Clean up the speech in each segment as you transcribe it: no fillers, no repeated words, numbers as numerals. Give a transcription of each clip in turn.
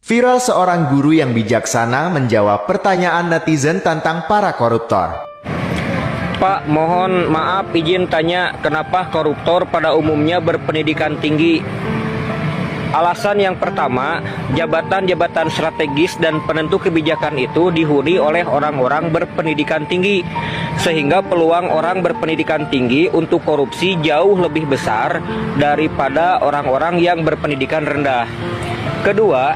Viral seorang guru yang bijaksana menjawab pertanyaan netizen tentang para koruptor. Pak, mohon maaf izin tanya, kenapa koruptor pada umumnya berpendidikan tinggi? Alasan yang pertama, jabatan-jabatan strategis dan penentu kebijakan itu dihuni oleh orang-orang berpendidikan tinggi, sehingga peluang orang berpendidikan tinggi untuk korupsi jauh lebih besar daripada orang-orang yang berpendidikan rendah. Kedua,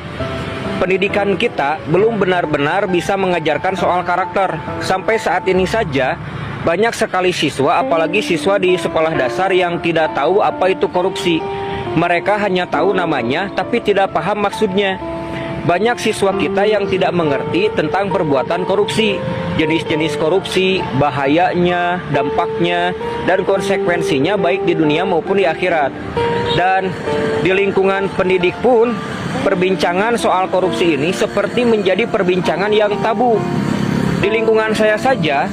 pendidikan kita belum benar-benar bisa mengajarkan soal karakter. Sampai saat ini saja, banyak sekali siswa, apalagi siswa di sekolah dasar yang tidak tahu apa itu korupsi. Mereka hanya tahu namanya, tapi tidak paham maksudnya. Banyak siswa kita yang tidak mengerti tentang perbuatan korupsi, jenis-jenis korupsi, bahayanya, dampaknya, dan konsekuensinya baik di dunia maupun di akhirat. Dan di lingkungan pendidik pun, perbincangan soal korupsi ini seperti menjadi perbincangan yang tabu. Di lingkungan saya saja,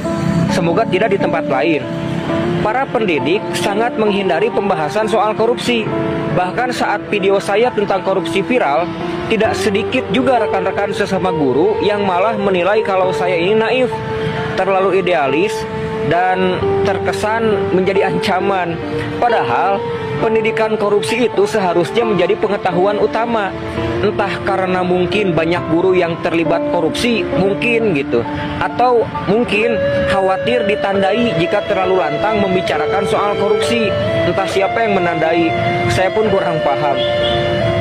semoga tidak di tempat lain. Para pendidik sangat menghindari pembahasan soal korupsi. Bahkan saat video saya tentang korupsi viral, tidak sedikit juga rekan-rekan sesama guru yang malah menilai kalau saya ini naif, terlalu idealis, dan terkesan menjadi ancaman. Padahal pendidikan korupsi itu seharusnya menjadi pengetahuan utama. Entah karena mungkin banyak guru yang terlibat korupsi, mungkin gitu, atau mungkin khawatir ditandai jika terlalu lantang membicarakan soal korupsi. Entah siapa yang menandai, saya pun kurang paham.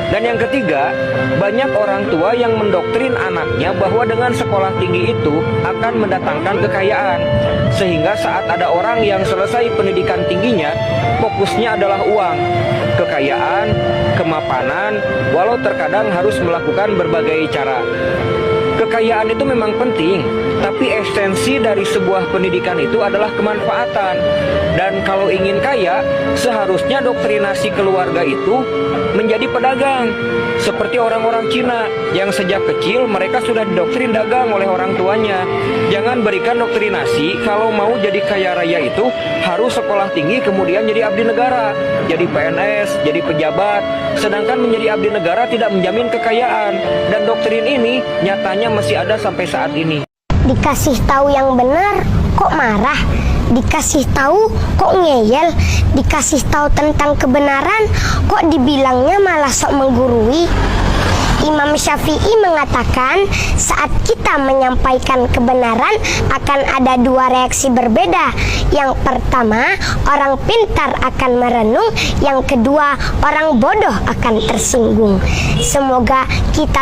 Dan yang ketiga, banyak orang tua yang mendoktrin anaknya bahwa dengan sekolah tinggi itu akan mendatangkan kekayaan. Sehingga saat ada orang yang selesai pendidikan tingginya, fokusnya adalah uang, kekayaan, kemapanan, walau terkadang harus melakukan berbagai cara. Kekayaan itu memang penting, tapi esensi dari sebuah pendidikan itu adalah kemanfaatan. Dan kalau ingin kaya, seharusnya doktrinasi keluarga itu menjadi pedagang. Seperti orang-orang Cina yang sejak kecil mereka sudah didoktrin dagang oleh orang tuanya. Jangan berikan doktrinasi kalau mau jadi kaya raya itu harus sekolah tinggi kemudian jadi abdi negara, jadi PNS, jadi pejabat. Sedangkan menjadi abdi negara tidak menjamin kekayaan. Dan doktrin ini nyatanya masih ada sampai saat ini. Dikasih tahu yang benar kok marah, dikasih tahu kok ngeyel, dikasih tahu tentang kebenaran kok dibilangnya malah sok menggurui. Imam Syafi'i mengatakan saat kita menyampaikan kebenaran akan ada dua reaksi berbeda. Yang pertama, orang pintar akan merenung. Yang kedua, orang bodoh akan tersinggung. Semoga kita